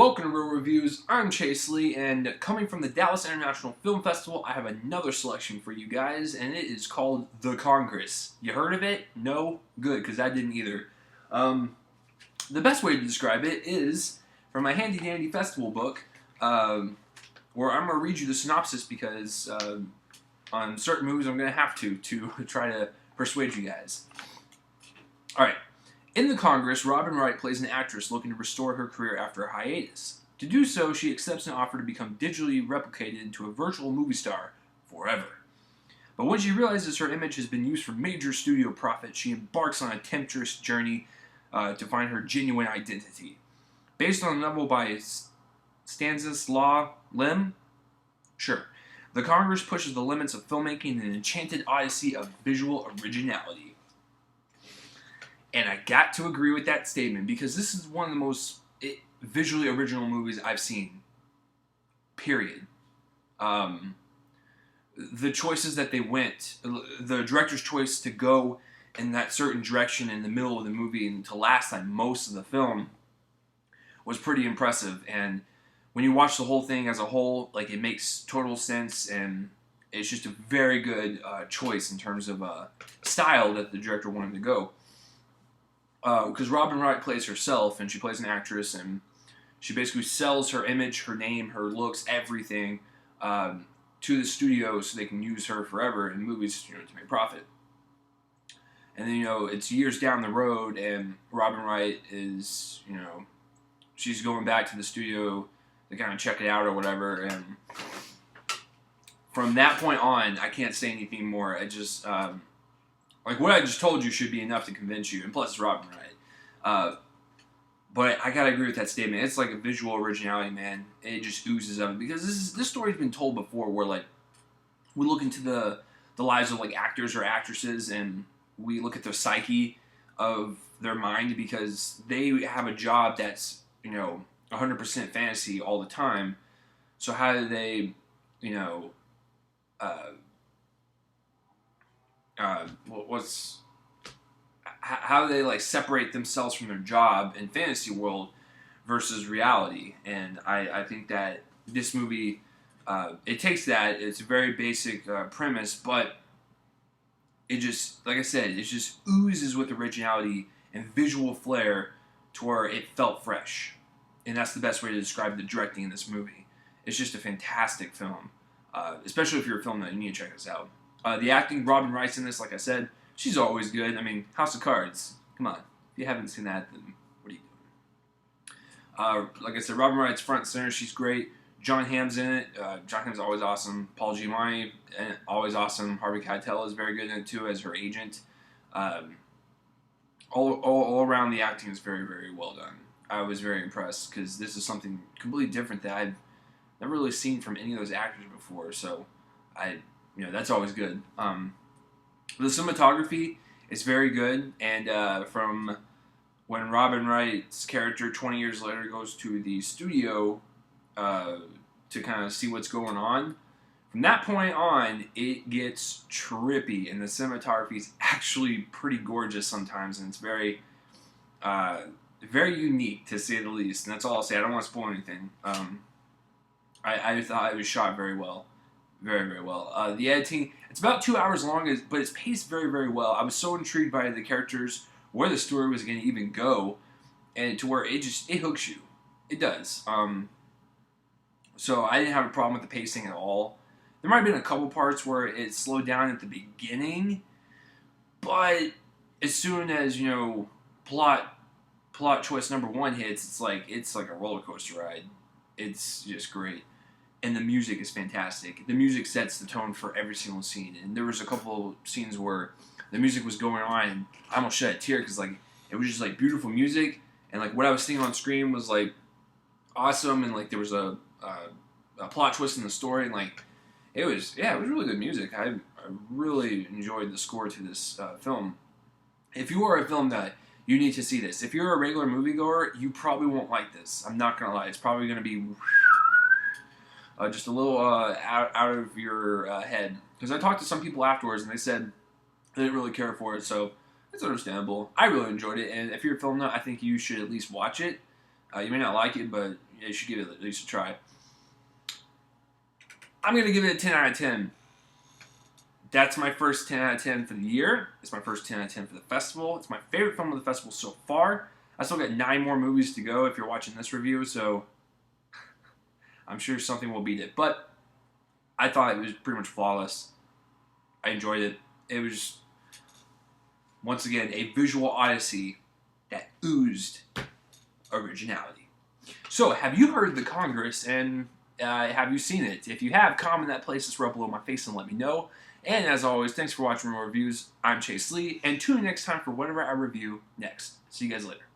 Welcome to Real Reviews. I'm Chase Lee, and coming from the Dallas International Film Festival, I have another selection for you guys, and it is called The Congress. You heard of it? No? Good, because I didn't either. The best way to describe it is from my handy-dandy festival book, where I'm going to read you the synopsis because on certain movies I'm going to have to try to persuade you guys. Alright. In The Congress, Robin Wright plays an actress looking to restore her career after a hiatus. To do so, she accepts an offer to become digitally replicated into a virtual movie star forever. But when she realizes her image has been used for major studio profit, she embarks on a tempestuous journey to find her genuine identity. Based on a novel by Stanislaw Lem? Sure. The Congress pushes the limits of filmmaking in an enchanted odyssey of visual originality. And I got to agree with that statement because this is one of the most visually original movies I've seen. Period. The choices that they went, the director's choice to go in that certain direction in the middle of the movie and to last on most of the film was pretty impressive. And when you watch the whole thing as a whole, like, it makes total sense, and it's just a very good choice in terms of style that the director wanted to go. Because Robin Wright plays herself, and she plays an actress, and she basically sells her image, her name, her looks, everything to the studio so they can use her forever in movies, to make profit. And then, it's years down the road, and Robin Wright is, she's going back to the studio to kind of check it out or whatever, and from that point on, I can't say anything more. I just... like, what I just told you should be enough to convince you, and plus it's Robin Wright. But I gotta agree with that statement. It's like a visual originality, man. It just oozes of it. Because this story's been told before where, like, we look into the lives of, like, actors or actresses, and we look at the psyche of their mind because they have a job that's, 100% fantasy all the time. So how do they, how do they, like, separate themselves from their job in fantasy world versus reality? And I think that this movie, it takes that. It's a very basic premise, but it just, like I said, it just oozes with originality and visual flair to where it felt fresh. And that's the best way to describe the directing in this movie. It's just a fantastic film, especially if you're a film that you need to check this out. The acting, Robin Wright's in this, like I said, she's always good. I mean, House of Cards, come on. If you haven't seen that, then what are you doing? Like I said, Robin Wright's front and center, she's great. John Hamm's in it. John Hamm's always awesome. Paul Giamatti, always awesome. Harvey Keitel is very good in it, too, as her agent. All around, the acting is very, very well done. I was very impressed, because this is something completely different that I've never really seen from any of those actors before, so that's always good. The cinematography is very good, and from when Robin Wright's character 20 years later goes to the studio to kind of see what's going on, from that point on, it gets trippy, and the cinematography is actually pretty gorgeous sometimes, and it's very, very unique, to say the least, and that's all I'll say. I don't want to spoil anything. I thought it was shot very well. Very, very well. The editing, it's about 2 hours long, but it's paced very, very well. I was so intrigued by the characters, where the story was going to even go, and to where it hooks you. It does. So I didn't have a problem with the pacing at all. There might have been a couple parts where it slowed down at the beginning, but as soon as, plot choice number one hits, it's like a roller coaster ride. It's just great. And the music is fantastic. The music sets the tone for every single scene. And there was a couple scenes where the music was going on, and I almost shed a tear because, like, it was just, like, beautiful music, and, like, what I was seeing on screen was, like, awesome, and, like, there was a plot twist in the story, and, like, it was really good music. I really enjoyed the score to this film. If you are a film that you need to see this, if you're a regular moviegoer, you probably won't like this. I'm not gonna lie. It's probably gonna be just a little out of your head. Because I talked to some people afterwards, and they said they didn't really care for it, so it's understandable. I really enjoyed it, and if you're a film nut, I think you should at least watch it. You may not like it, but you should give it at least a try. I'm going to give it a 10 out of 10. That's my first 10 out of 10 for the year. It's my first 10 out of 10 for the festival. It's my favorite film of the festival so far. I still got 9 more movies to go if you're watching this review, so I'm sure something will beat it. But I thought it was pretty much flawless. I enjoyed it. It was, once again, a visual odyssey that oozed originality. So, have you heard The Congress, and have you seen it? If you have, comment that playlist right below my face and let me know. And as always, thanks for watching more reviews. I'm Chase Lee, and tune in next time for whatever I review next. See you guys later.